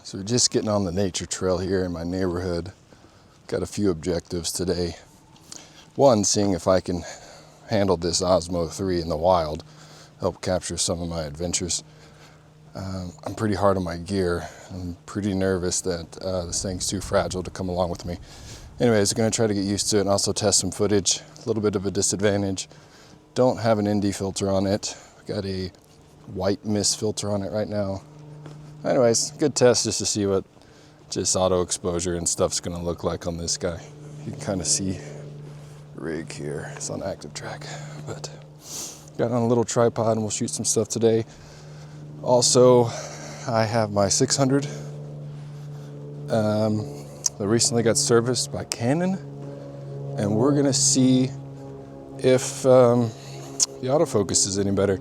So we're just getting on the nature trail here in my neighborhood. Got a few objectives today. One, seeing if I can handle this Osmo 3 in the wild, help capture some of my adventures. I'm pretty hard on my gear. I'm pretty nervous that this thing's too fragile to come along with me. Anyways, I'm gonna try to get used to it and also test some footage. A little bit of a disadvantage. Don't have an ND filter on it. Got a white mist filter on it right now. Anyways, good test just to see what just auto exposure and stuff's gonna look like on this guy. You can kind of see rig here. It's on active track, but got on a little tripod and we'll shoot some stuff today. Also, I have my 600 that recently got serviced by Canon, and we're gonna see if the autofocus is any better,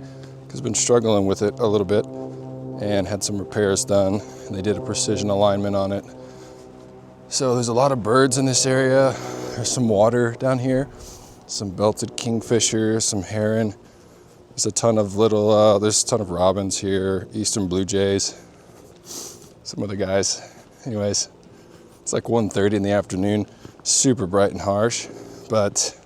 because I've been struggling with it a little bit and had some repairs done, and they did a precision alignment on it. So there's a lot of birds in this area. There's some water down here, some belted kingfisher, some heron. There's a ton of little, there's a ton of robins here, eastern blue jays, some other guys. Anyways, it's like 1:30 in the afternoon, super bright and harsh, but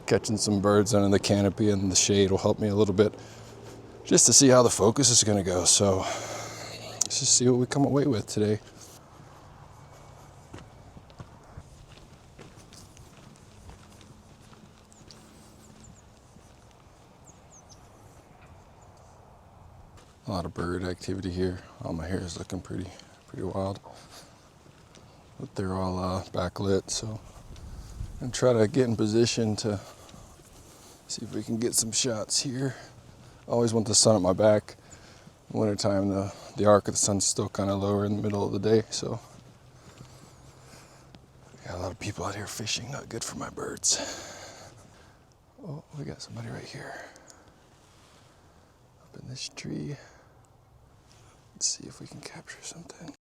catching some birds under the canopy and the shade will help me a little bit just to see how the focus is gonna go. So let's just see what we come away with today. A lot of bird activity here. All my hair is looking pretty wild, but they're all backlit. So I'm gonna try to get in position to see if we can get some shots here. I always want the sun at my back. In wintertime, the arc of the sun's still kind of lower in the middle of the day, so got a lot of people out here fishing. Not good for my birds. Oh, we got somebody right here up in this tree. Let's see if we can capture something.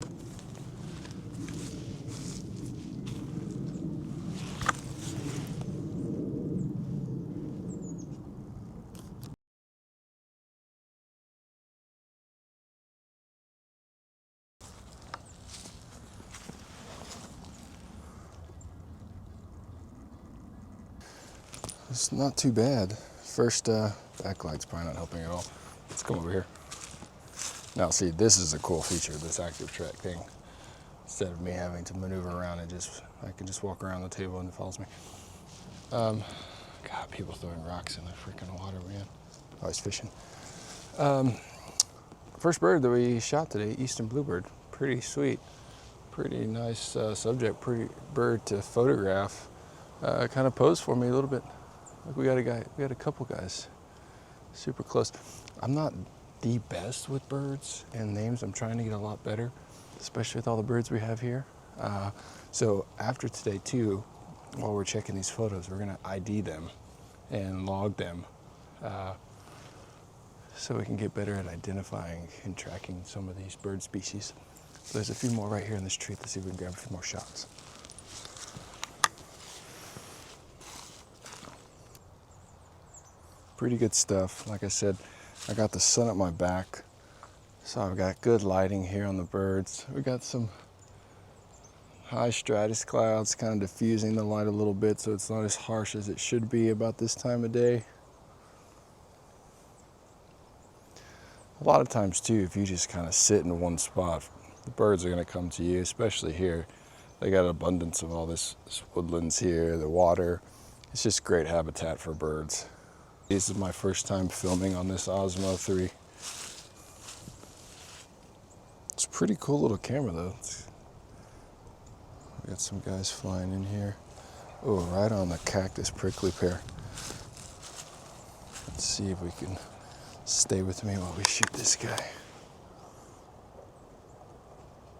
It's not too bad. First backlight's probably not helping at all. Let's come over here. Now see, this is a cool feature, this active track thing. Instead of me having to maneuver around, I can just walk around the table and it follows me. God, people throwing rocks in the freaking water, man. Always fishing. First bird that we shot today, eastern bluebird. Pretty sweet, pretty nice subject, pretty bird to photograph. Kind of posed for me a little bit. Like we got a couple guys super close. I'm not the best with birds and names. I'm trying to get a lot better, especially with all the birds we have here. So after today too, while we're checking these photos, we're gonna ID them and log them so we can get better at identifying and tracking some of these bird species. So there's a few more right here in this tree. Let's see if we can grab a few more shots. Pretty good stuff. Like I said, I got the sun at my back, so I've got good lighting here on the birds. We got some high stratus clouds kind of diffusing the light a little bit, so it's not as harsh as it should be about this time of day. A lot of times too, if you just kind of sit in one spot, the birds are going to come to you, especially here. They got an abundance of all this woodlands here, the water. It's just great habitat for birds. This is my first time filming on this Osmo 3. It's a pretty cool little camera though. We got some guys flying in here. Oh, right on the cactus prickly pear. Let's see if we can stay with me while we shoot this guy.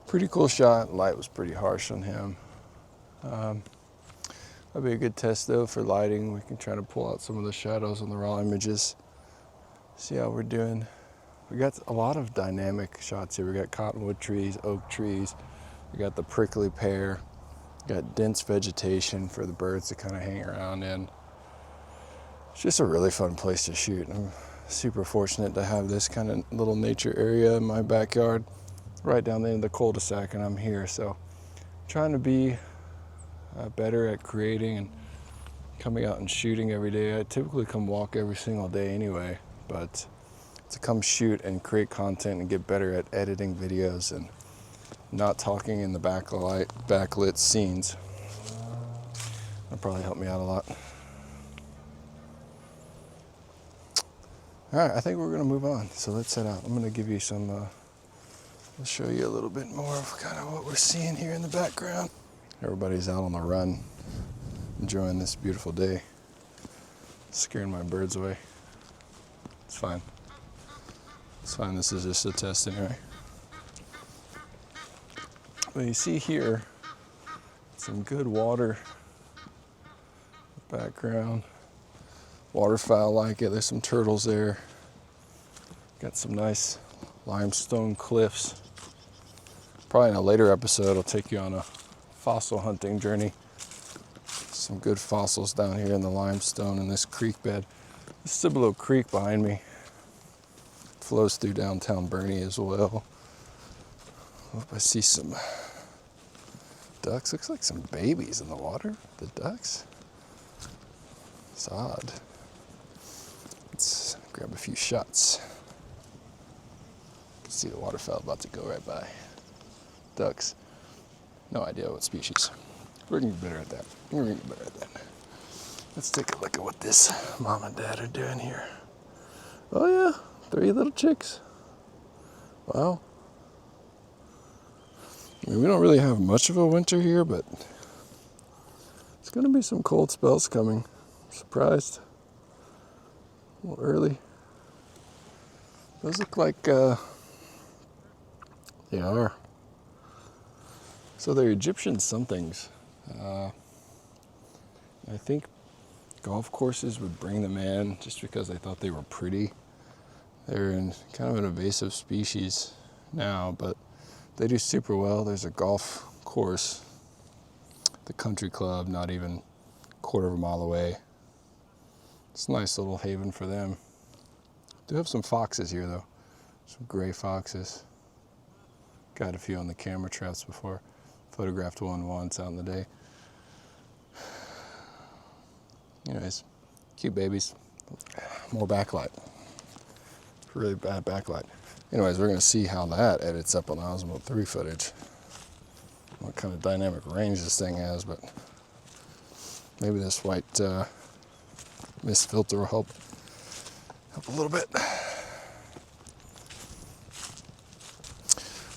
Pretty cool shot. Light was pretty harsh on him. That'll be a good test though for lighting. We can try to pull out some of the shadows on the raw images. See how we're doing. We got a lot of dynamic shots here. We got cottonwood trees, oak trees. We got the prickly pear. We got dense vegetation for the birds to kind of hang around in. It's just a really fun place to shoot. I'm super fortunate to have this kind of little nature area in my backyard. right down the end of the cul-de-sac, and I'm here. So I'm trying to be better at creating and coming out and shooting every day. I typically come walk every single day anyway, but to come shoot and create content and get better at editing videos and not talking in the backlit scenes, that'll probably help me out a lot. All right, I think we're gonna move on, so let's head out. I'm gonna give you some, I'll show you a little bit more of kind of what we're seeing here in the background. Everybody's out on the run, enjoying this beautiful day. Scaring my birds away. It's fine. It's fine, this is just a test anyway. But you see here, some good water background. Waterfowl like it, there's some turtles there. Got some nice limestone cliffs. Probably in a later episode, I'll take you on a fossil hunting journey. Some good fossils down here in the limestone in this creek bed. This Cibolo Creek behind me flows through downtown Bernie as well. I hope I see some ducks. Looks like some babies in the water, the ducks. It's odd. Let's grab a few shots. See the waterfowl about to go right by. Ducks. No idea what species. We're gonna get better at that. Let's take a look at what this mom and dad are doing here. Oh yeah, 3 little chicks. Wow. I mean, we don't really have much of a winter here, but it's gonna be some cold spells coming. I'm surprised. A little early. Those look like they are. So they're Egyptian somethings. I think golf courses would bring them in just because they thought they were pretty. They're in kind of an invasive species now, but they do super well. There's a golf course, the country club, not even a quarter of a mile away. It's a nice little haven for them. Do have some foxes here though, some gray foxes. Got a few on the camera traps before. Photographed one once out in the day. Anyways, cute babies. More backlight. Really bad backlight. Anyways, we're gonna see how that edits up on the Osmo 3 footage. What kind of dynamic range this thing has, but maybe this white mist filter will help a little bit.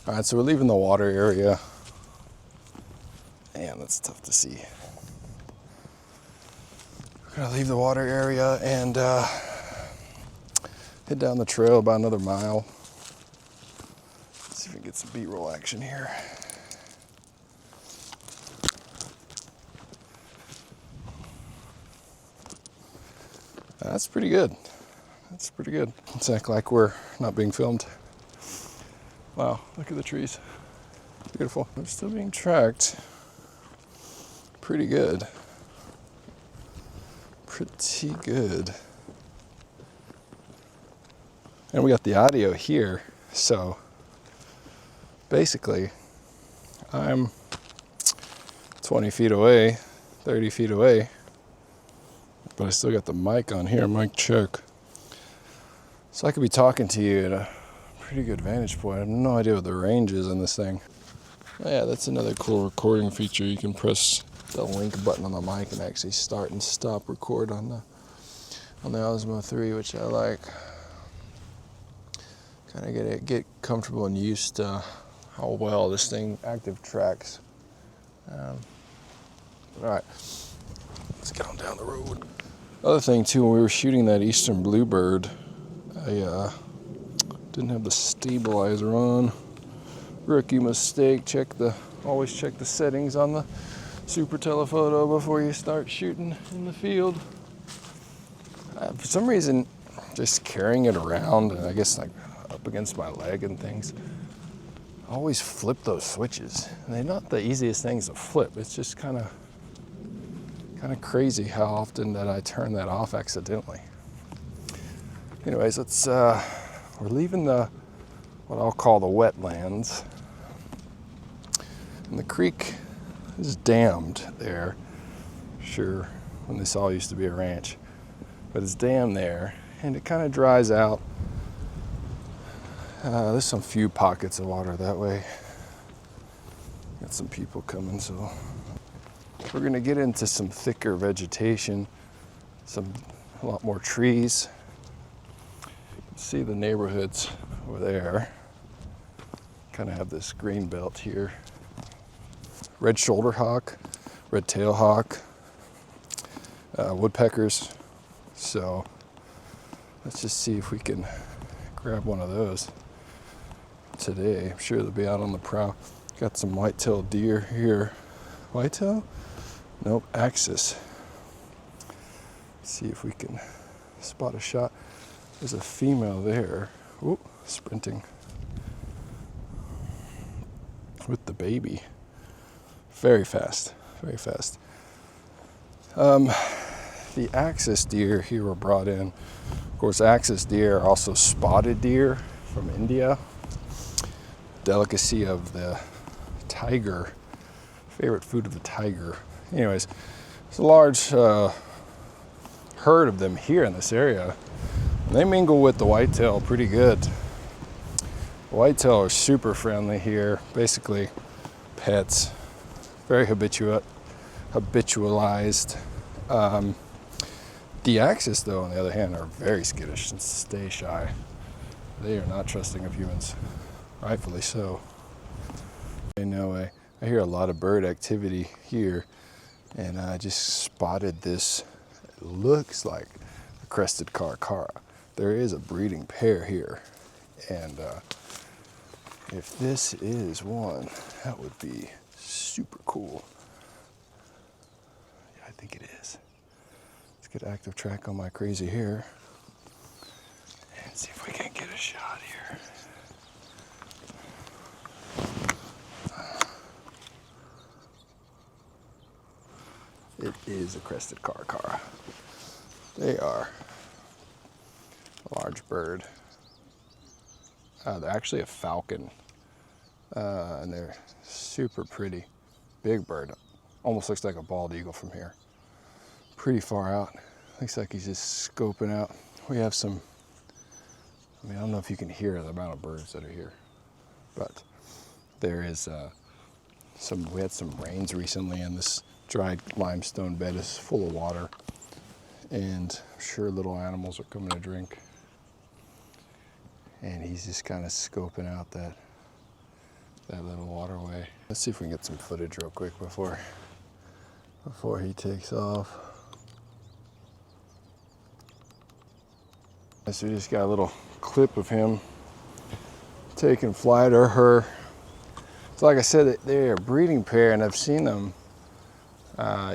All right, so we're leaving the water area. Man, that's tough to see. We're gonna leave the water area and head down the trail about another mile. Let's see if we can get some B-roll action here. That's pretty good. That's pretty good. Let's act like we're not being filmed. Wow, look at the trees. Beautiful. They're still being tracked. Pretty good. Pretty good. And we got the audio here, so basically I'm 20 feet away, 30 feet away, but I still got the mic on here, mic check. So I could be talking to you at a pretty good vantage point. I have no idea what the range is on this thing. Oh yeah, that's another cool recording feature. You can press the link button on the mic and actually start and stop record on the Osmo 3, which I like. Kind of get comfortable and used to how well this thing active tracks. All right, let's get on down the road. Other thing too, when we were shooting that Eastern Bluebird, I didn't have the stabilizer on. Rookie mistake. Always check the settings on the Super Telephoto before you start shooting in the field. For some reason, just carrying it around, and I guess like up against my leg and things, I always flip those switches. And they're not the easiest things to flip. It's just kind of crazy how often that I turn that off accidentally. Anyways, we're leaving what I'll call the wetlands. And the creek is dammed there. Sure, when this all used to be a ranch. But it's dammed there, and it kind of dries out. There's some few pockets of water that way. Got some people coming, so we're gonna get into some thicker vegetation, a lot more trees. See the neighborhoods over there. Kind of have this green belt here. Red shoulder hawk, red tail hawk, woodpeckers. So let's just see if we can grab one of those today. I'm sure they'll be out on the prowl. Got some white-tailed deer here. White-tail? Nope, axis. Let's see if we can spot a shot. There's a female there. Oop, sprinting with the baby. Very fast, very fast. The axis deer here were brought in. Of course, axis deer are also spotted deer from India. Delicacy of the tiger, favorite food of the tiger. Anyways, there's a large herd of them here in this area. And they mingle with the whitetail pretty good. The whitetail are super friendly here, basically pets, very habitualized. The axis, though, on the other hand, are very skittish and stay shy. They are not trusting of humans, rightfully so. I hear a lot of bird activity here, and I just spotted this. It looks like a crested caracara. There is a breeding pair here, and if this is one, that would be super cool. Yeah, I think it is. Let's get active track on my crazy hair and see if we can get a shot here. It is a crested caracara. They are a large bird. They're actually a falcon, and they're super pretty. Big bird. Almost looks like a bald eagle from here. Pretty far out. Looks like he's just scoping out. We have some, I don't know if you can hear the amount of birds that are here, but there is we had some rains recently, and this dried limestone bed is full of water, and I'm sure little animals are coming to drink. And he's just kind of scoping out that little waterway. Let's see if we can get some footage real quick before he takes off. So we just got a little clip of him taking flight, or her. So like I said, they're a breeding pair, and I've seen them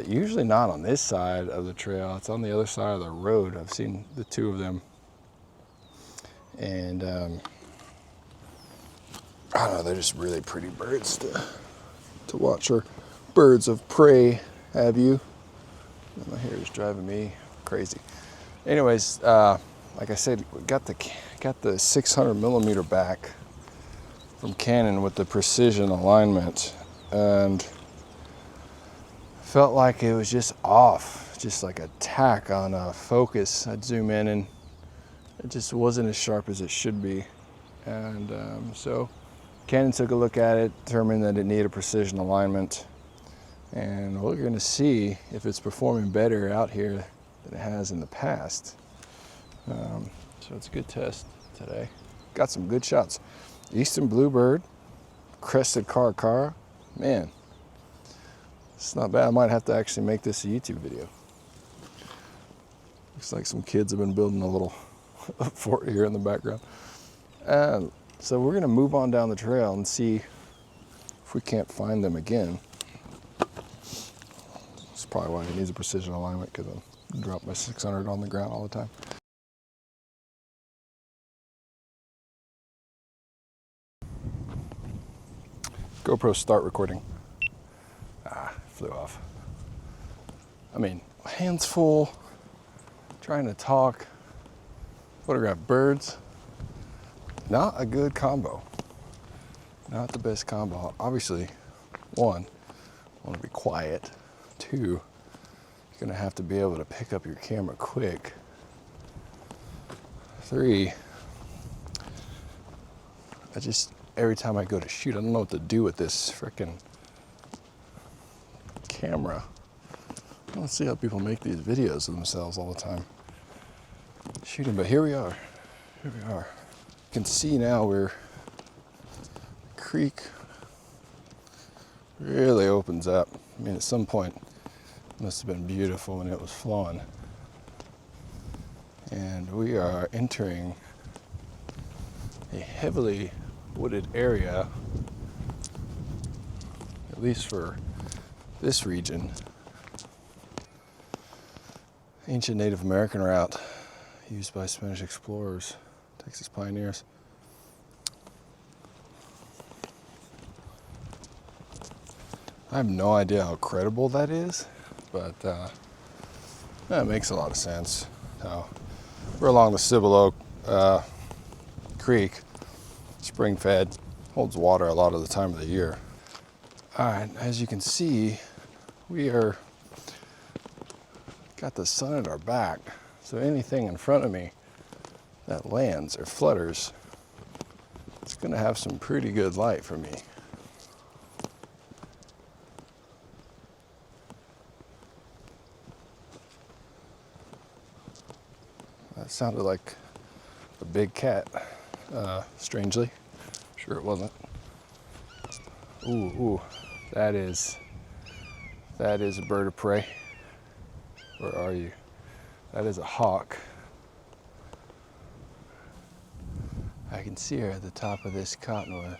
usually not on this side of the trail. It's on the other side of the road. I've seen the two of them. And I don't know, they're just really pretty birds to watch, or birds of prey, have you? My hair is driving me crazy. Anyways, like I said, we got the 600 millimeter back from Canon with the precision alignment, and felt like it was just off, just like a tack on a focus. I'd zoom in and it just wasn't as sharp as it should be. And so Canon took a look at it, determined that it needed precision alignment, and we're going to see if it's performing better out here than it has in the past. So it's a good test today. Got some good shots. Eastern bluebird, crested caracara. Man, it's not bad. I might have to actually make this a YouTube video. Looks like some kids have been building a little fort here in the background. So we're gonna move on down the trail and see if we can't find them again. That's probably why it needs a precision alignment, because I drop my 600 on the ground all the time. GoPro start recording. Flew off. I mean, hands full, trying to talk, photograph birds. Not a good combo. Not the best combo. Obviously, One, I want to be quiet. Two, you're gonna have to be able to pick up your camera quick. Three, every time I go to shoot, I don't know what to do with this frickin' camera. I don't see how people make these videos of themselves all the time shooting, but here we are. Here we are. You can see now where the creek really opens up. I mean, at some point, it must have been beautiful when it was flowing. And we are entering a heavily wooded area, at least for this region. Ancient Native American route used by Spanish explorers, Texas pioneers. I have no idea how credible that is, but that makes a lot of sense. We're along the Cibolo Creek, spring fed, holds water a lot of the time of the year. All right, as you can see, we are got the sun at our back, so anything in front of me that lands or flutters, it's gonna have some pretty good light for me. That sounded like a big cat, strangely. Sure it wasn't. Ooh, that is a bird of prey. Where are you? That is a hawk. I can see her at the top of this cottonwood.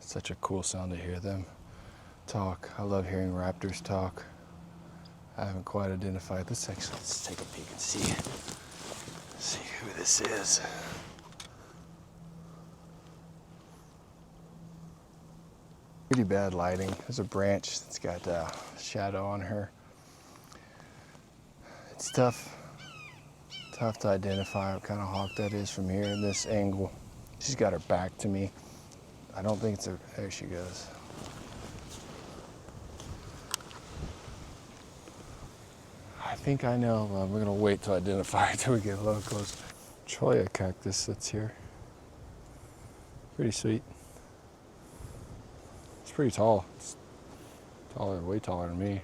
Such a cool sound to hear them talk. I love hearing raptors talk. I haven't quite identified this. Actually, let's take a peek and see who this is. Pretty bad lighting. There's a branch that's got a shadow on her. It's tough to identify what kind of hawk that is from here in this angle. She's got her back to me. I don't think it's there she goes. I think I know. We're gonna wait to identify it till we get a little close. Cholla cactus that's here. Pretty sweet. It's pretty tall. It's taller, way taller than me.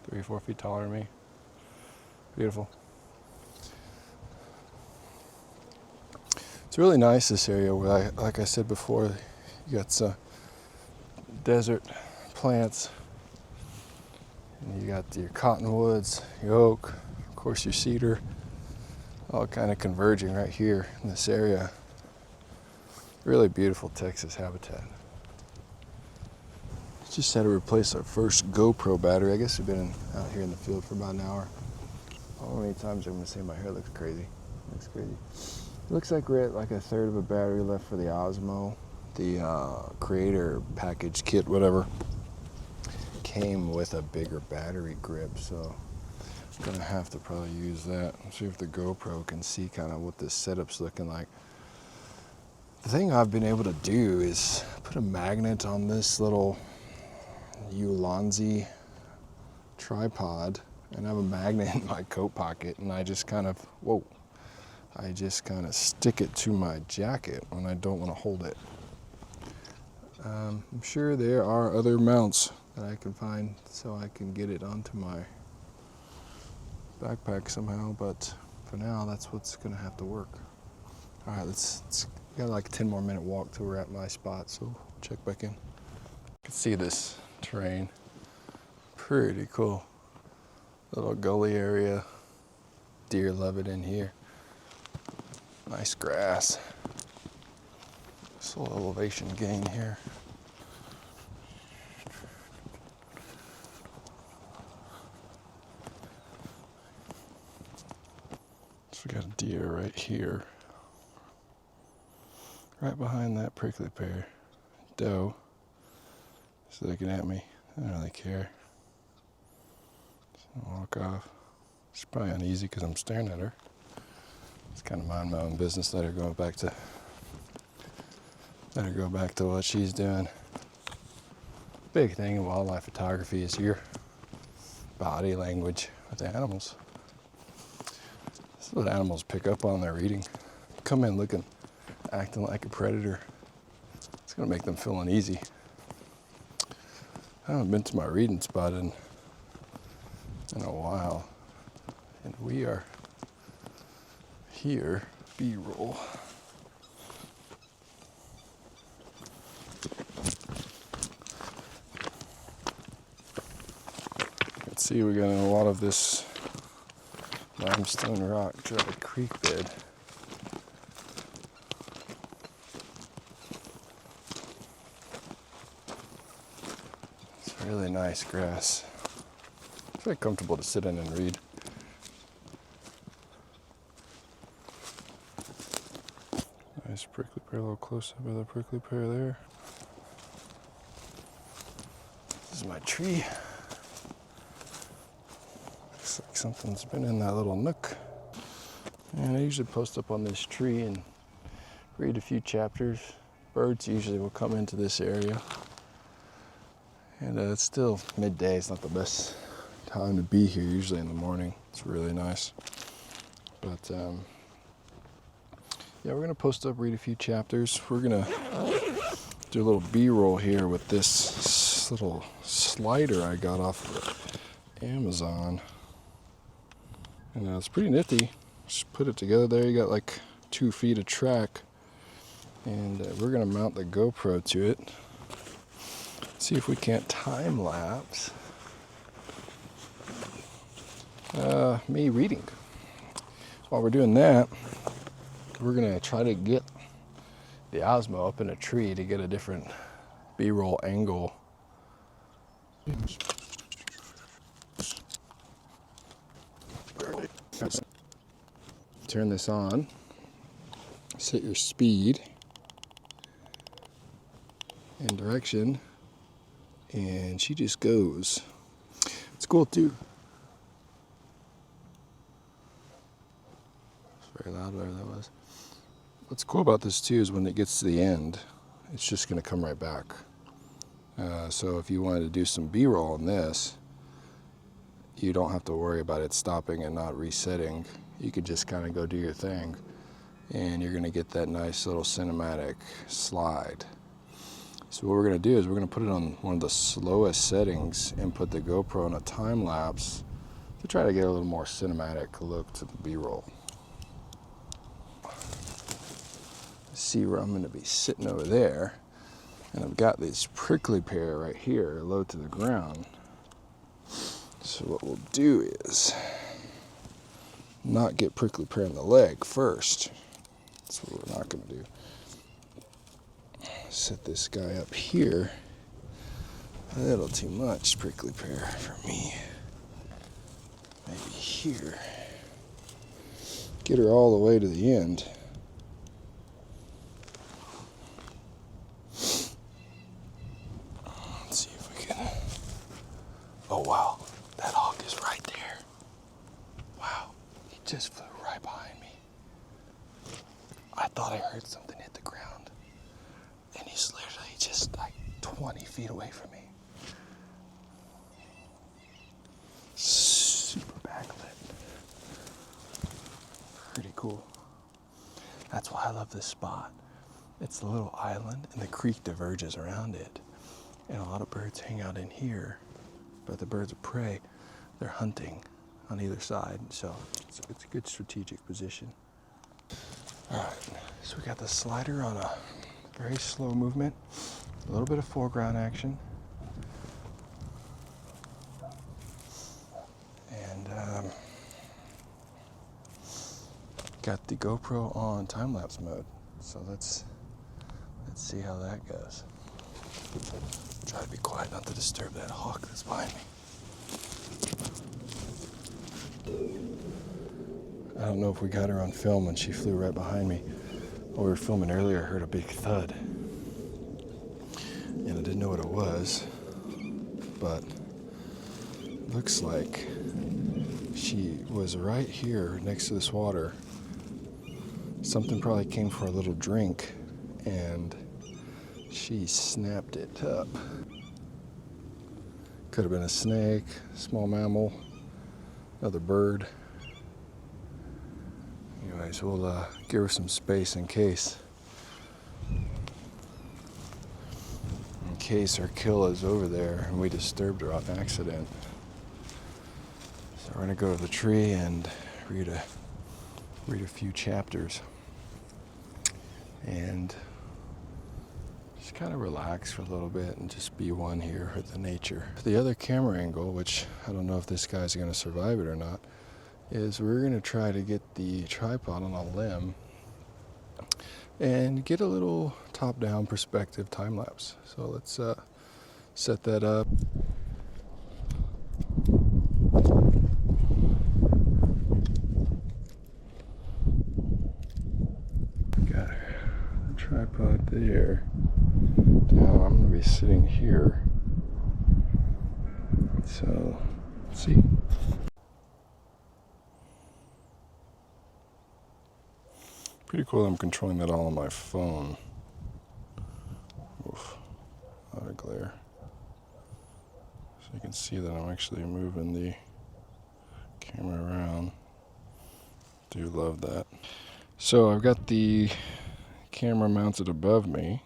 3 or 4 feet taller than me. Beautiful. It's really nice, this area where, like I said before, you got some desert plants. And you got your cottonwoods, your oak, of course your cedar, all kind of converging right here in this area. Really beautiful Texas habitat. Just had to replace our first GoPro battery. I guess we've been out here in the field for about an hour. How many times I'm gonna say my hair looks crazy? Looks crazy. Looks like we're at like a third of a battery left for the Osmo. The creator package kit, whatever, came with a bigger battery grip, so I'm gonna have to probably use that. See if the GoPro can see kind of what this setup's looking like. The thing I've been able to do is put a magnet on this little Ulanzi tripod, and I have a magnet in my coat pocket, and I just kind of, stick it to my jacket when I don't want to hold it. I'm sure there are other mounts that I can find so I can get it onto my backpack somehow, but for now that's what's gonna have to work. All right, let's got like a 10 more minute walk till we're at my spot, so check back in. You can see this terrain, pretty cool. Little gully area, deer love it in here. Nice grass. Just a little elevation gain here. So we got a deer right here. Right behind that prickly pear. Doe. She's looking at me. I don't really care. So I'll walk off. She's probably uneasy because I'm staring at her. Just kind of mind my own business. Let her go back to what she's doing. Big thing in wildlife photography is your body language with the animals. This is what animals pick up on their reading. Come in looking, acting like a predator. It's gonna make them feel uneasy. I haven't been to my reading spot in a while, and we are here, B-roll. Let's see, we got a lot of this limestone rock dry creek bed. It's really nice grass. It's very comfortable to sit in and read. Nice prickly pear, a little close up of the prickly pear there. This is my tree. Looks like something's been in that little nook. And I usually post up on this tree and read a few chapters. Birds usually will come into this area. And it's still midday, it's not the best time to be here, usually in the morning. It's really nice. But yeah, we're gonna post up, read a few chapters. We're gonna do a little B-roll here with this little slider I got off of Amazon. And it's pretty nifty. Just put it together there. You got like 2 feet of track. And we're gonna mount the GoPro to it. See if we can't time lapse me reading. While we're doing that, we're gonna try to get the Osmo up in a tree to get a different B-roll angle. Turn this on, set your speed and direction, and she just goes. It's cool too. It's very loud, whatever that was. What's cool about this too is when it gets to the end, it's just going to come right back. So if you wanted to do some B-roll on this, you don't have to worry about it stopping and not resetting. You could just kind of go do your thing, and you're going to get that nice little cinematic slide. So what we're going to do is we're going to put it on one of the slowest settings and put the GoPro in a time lapse to try to get a little more cinematic look to the B-roll. See where I'm going to be sitting over there, and I've got this prickly pear right here low to the ground. So what we'll do is not get prickly pear in the leg first. That's what we're not going to do. Set this guy up here. A little too much prickly pear for me. Maybe here. Get her all the way to the end. Let's see if we can. Oh wow, that hawk is right there. Wow, he just flew right behind me. I thought I heard something hit the ground. And he's literally just like 20 feet away from me. Super backlit. Pretty cool. That's why I love this spot. It's a little island and the creek diverges around it. And a lot of birds hang out in here. But the birds of prey, they're hunting on either side. So it's a good strategic position. All right, so we got the slider on a very slow movement, a little bit of foreground action, and got the GoPro on time-lapse mode. So let's see how that goes. Try to be quiet, not to disturb that hawk that's behind me. I don't know if we got her on film when she flew right behind me. While we were filming earlier, I heard a big thud. And I didn't know what it was, but it looks like she was right here next to this water something probably came for a little drink and she snapped it up. Could have been a snake, small mammal, another bird. Anyways, we'll give her some space in case our kill is over there and we disturbed her on accident. So we're gonna go to the tree and read a few chapters and just kind of relax for a little bit and just be one here with the nature. The other camera angle, which I don't know if this guy's gonna survive it or not, is we're gonna try to get the tripod on a limb and get a little top-down perspective time-lapse. So let's set that up. Got the tripod there. Now I'm gonna be sitting here. So let's see. Pretty cool, I'm controlling that all on my phone. Oof, a lot of glare. So you can see that I'm actually moving the camera around. Do love that. So I've got the camera mounted above me.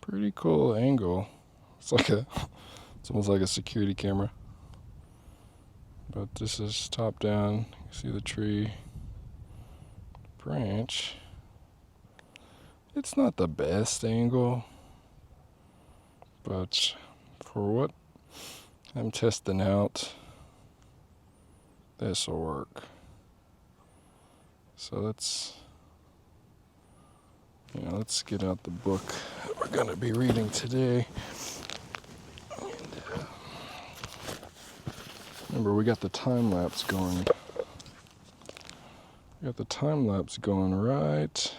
Pretty cool angle. It's almost like a security camera. But this is top down. You can see the tree. Branch. It's not the best angle, but for what I'm testing out, this will work. So let's get out the book that we're going to be reading today. And, remember, we got the time lapse going. Got the time lapse going right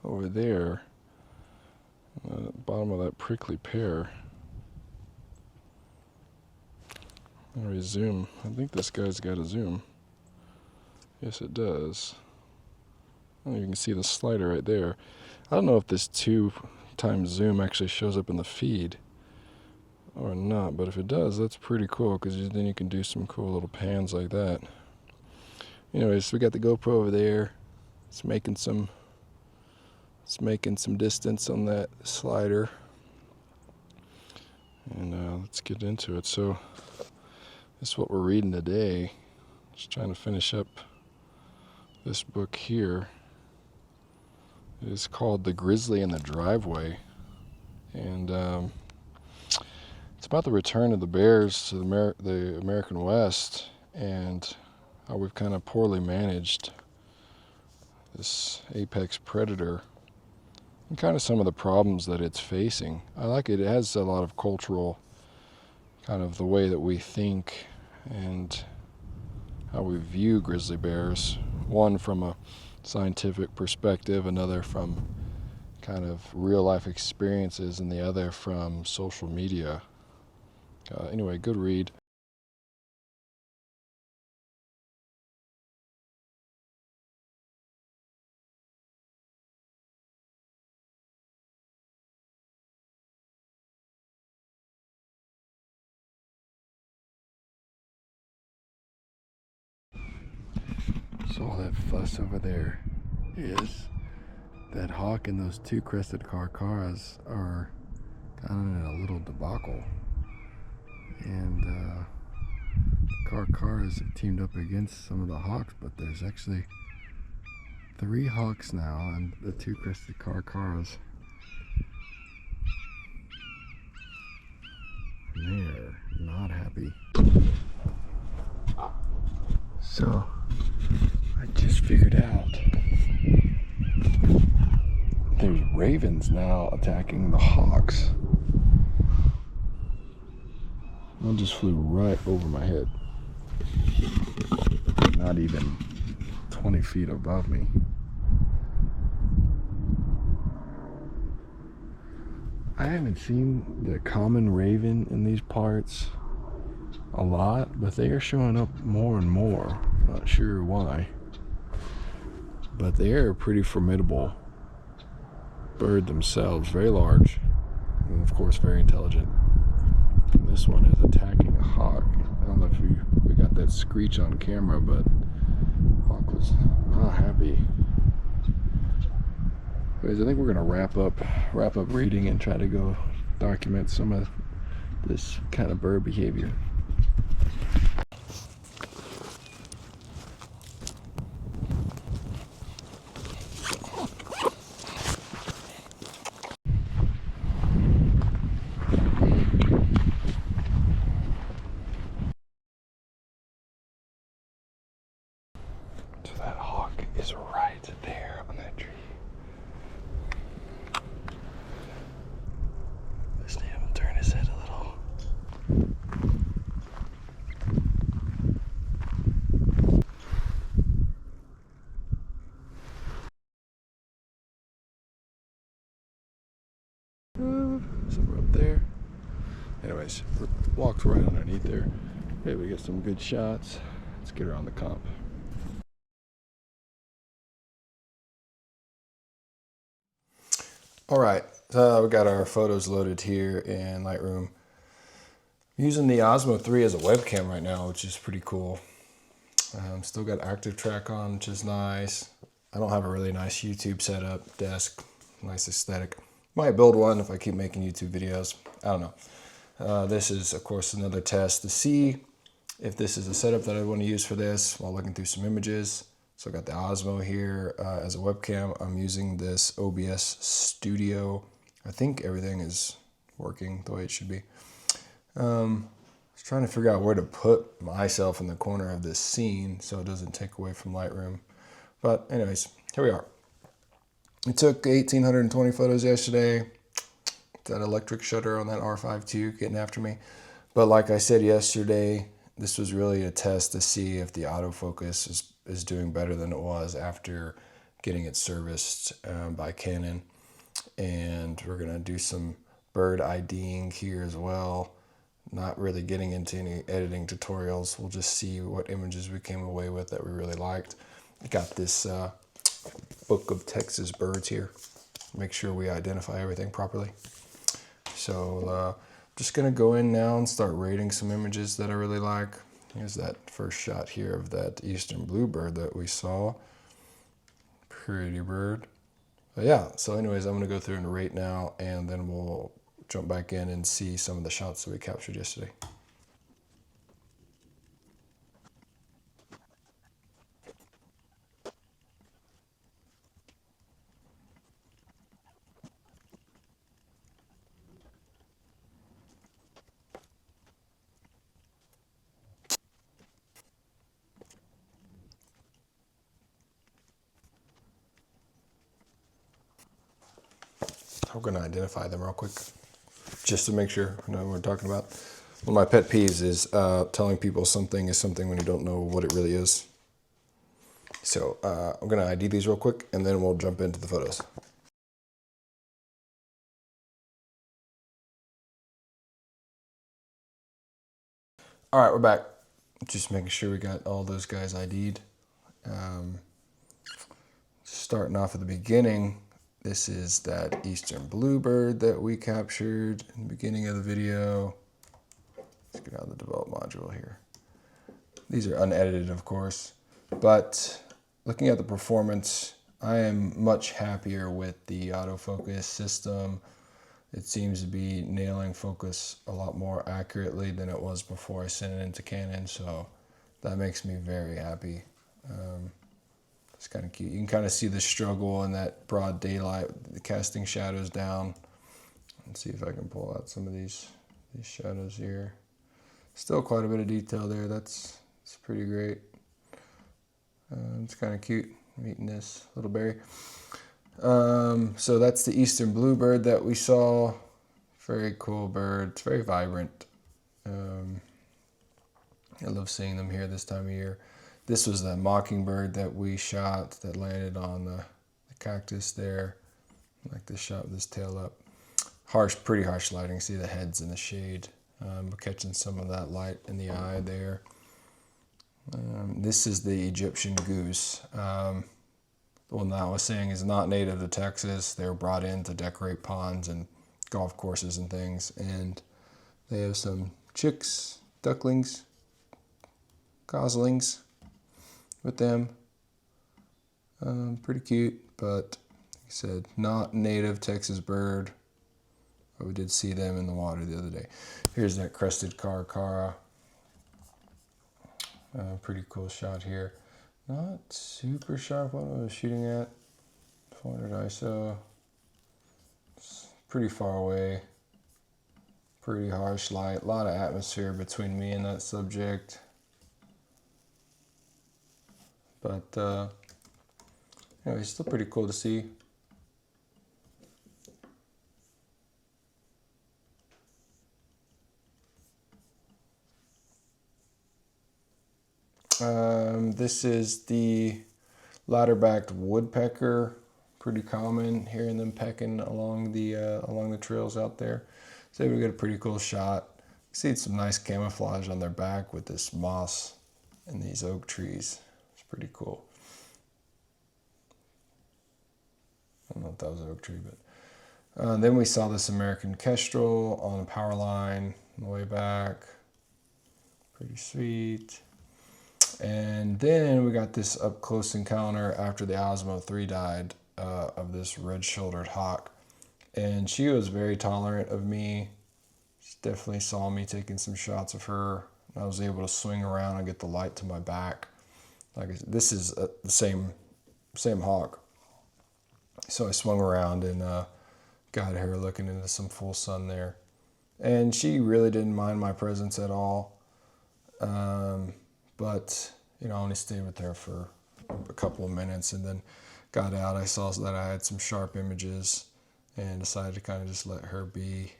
over there, at the bottom of that prickly pear. Let me zoom. I think this guy's got a zoom. Yes, it does. Oh, you can see the slider right there. I don't know if this 2x zoom actually shows up in the feed or not, but if it does, that's pretty cool because then you can do some cool little pans like that. Anyways, we got the GoPro over there. It's making some distance on that slider. And let's get into it. So this is what we're reading today. Just trying to finish up this book here. It is called The Grizzly in the Driveway. And it's about the return of the bears to the American West and how we've kind of poorly managed this apex predator and kind of some of the problems that it's facing. I like it. It has a lot of cultural, kind of the way that we think and how we view grizzly bears. One from a scientific perspective, another from kind of real life experiences, and the other from social media. Anyway, good read. So all that fuss over there is that hawk and those two crested carcaras are kind of in a little debacle. And the carcaras have teamed up against some of the hawks, but there's actually 3 hawks now, and the two crested carcaras, they're not happy. So I just figured out there's ravens now attacking the hawks. One just flew right over my head. Not even 20 feet above me. I haven't seen the common raven in these parts a lot, but they are showing up more and more. Not sure why. but they are a pretty formidable bird themselves, very large, and of course very intelligent. And this one is attacking a hawk. I don't know if we got that screech on camera, but hawk was not happy. Anyways, I think we're gonna wrap up reading and try to go document some of this kind of bird behavior. So that hawk is right there on that tree. Just need him to turn his head a little. Somewhere up there. Anyways, walked right underneath there. Hey, we get some good shots. Let's get her on the comp. All right, we got our photos loaded here in Lightroom. I'm using the Osmo 3 as a webcam right now, which is pretty cool. Still got active track on, which is nice. I don't have a really nice YouTube setup, desk, nice aesthetic. Might build one if I keep making YouTube videos. I don't know. This is, of course, another test to see if this is a setup that I want to use for this while looking through some images. So I got the Osmo here as a webcam. I'm using this OBS Studio. I think everything is working the way it should be. I was trying to figure out where to put myself in the corner of this scene so it doesn't take away from Lightroom. But anyways, here we are. I took 1,820 photos yesterday. That electric shutter on that R5 II getting after me. But like I said yesterday, this was really a test to see if the autofocus is doing better than it was after getting it serviced by Canon. And we're gonna do some bird IDing here as well. Not really getting into any editing tutorials. We'll just see what images we came away with that we really liked. I got this book of Texas birds here. Make sure we identify everything properly. So just gonna go in now and start rating some images that I really like. Here's that first shot here of that eastern bluebird that we saw. Pretty bird. But yeah, so anyways, I'm gonna go through and rate now, and then we'll jump back in and see some of the shots that we captured yesterday. I'm going to identify them real quick, just to make sure we know what we're talking about. One of my pet peeves is telling people something is something when you don't know what it really is. So I'm going to ID these real quick, and then we'll jump into the photos. All right, we're back. Just making sure we got all those guys ID'd. Starting off at the beginning, this is that eastern bluebird that we captured in the beginning of the video. Let's get out of the develop module here. These are unedited, of course, but looking at the performance, I am much happier with the autofocus system. It seems to be nailing focus a lot more accurately than it was before I sent it into Canon, so that makes me very happy. It's kind of cute. You can kind of see the struggle in that broad daylight, the casting shadows down. Let's see if I can pull out some of these shadows here. Still quite a bit of detail there. It's pretty great. It's kind of cute, I'm eating this little berry. So that's the eastern bluebird that we saw. Very cool bird. It's very vibrant. I love seeing them here this time of year. This was the mockingbird that we shot that landed on the cactus there. I like this shot with his tail up. Pretty harsh lighting. See the heads in the shade. We're catching some of that light in the eye there. This is the Egyptian goose. the one that I was saying is not native to Texas. They were brought in to decorate ponds and golf courses and things. And they have some chicks, ducklings, goslings with them. Pretty cute, but like I said, not native Texas bird. But we did see them in the water the other day. Here's that crested cara. Pretty cool shot here. Not super sharp what I was shooting at. 400 ISO. It's pretty far away. Pretty harsh light. A lot of atmosphere between me and that subject. But anyway, it's still pretty cool to see. This is the ladder-backed woodpecker. Pretty common hearing them pecking along the trails out there. So we get a pretty cool shot. You see some nice camouflage on their back with this moss and these oak trees. It's pretty cool. I don't know if that was an oak tree, but then we saw this American kestrel on a power line on the way back. Pretty sweet. And then we got this up close encounter after the Osmo 3 died of this red-shouldered hawk. And she was very tolerant of me. She definitely saw me taking some shots of her. I was able to swing around and get the light to my back. Like this is the same hawk. So I swung around and got her looking into some full sun there. And she really didn't mind my presence at all. But, you know, I only stayed with her for a couple of minutes and then got out. I saw that I had some sharp images and decided to kind of just let her be.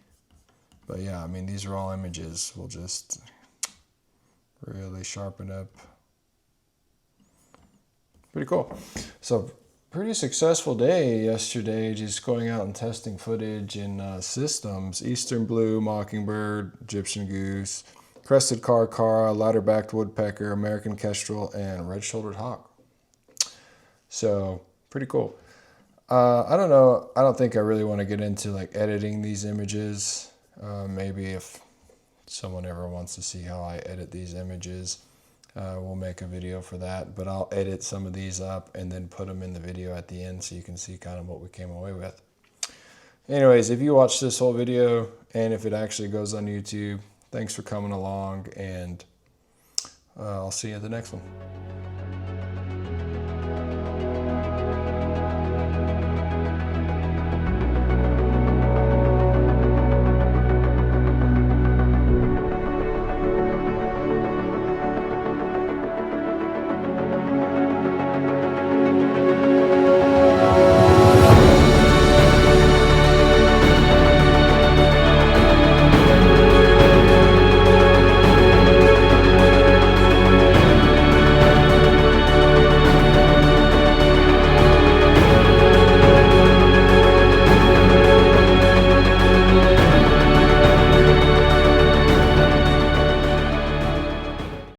But yeah, I mean, these raw images will just really sharpen up. Pretty cool. So pretty successful day yesterday, just going out and testing footage in systems. Eastern blue, mockingbird, Egyptian goose, crested cara, ladder-backed woodpecker, American kestrel, and red-shouldered hawk. So pretty cool. I don't know. I don't think I really want to get into like editing these images. Maybe if someone ever wants to see how I edit these images, we'll make a video for that. But I'll edit some of these up and then put them in the video at the end so you can see kind of what we came away with. Anyways, if you watch this whole video and if it actually goes on YouTube, thanks for coming along, and I'll see you at the next one.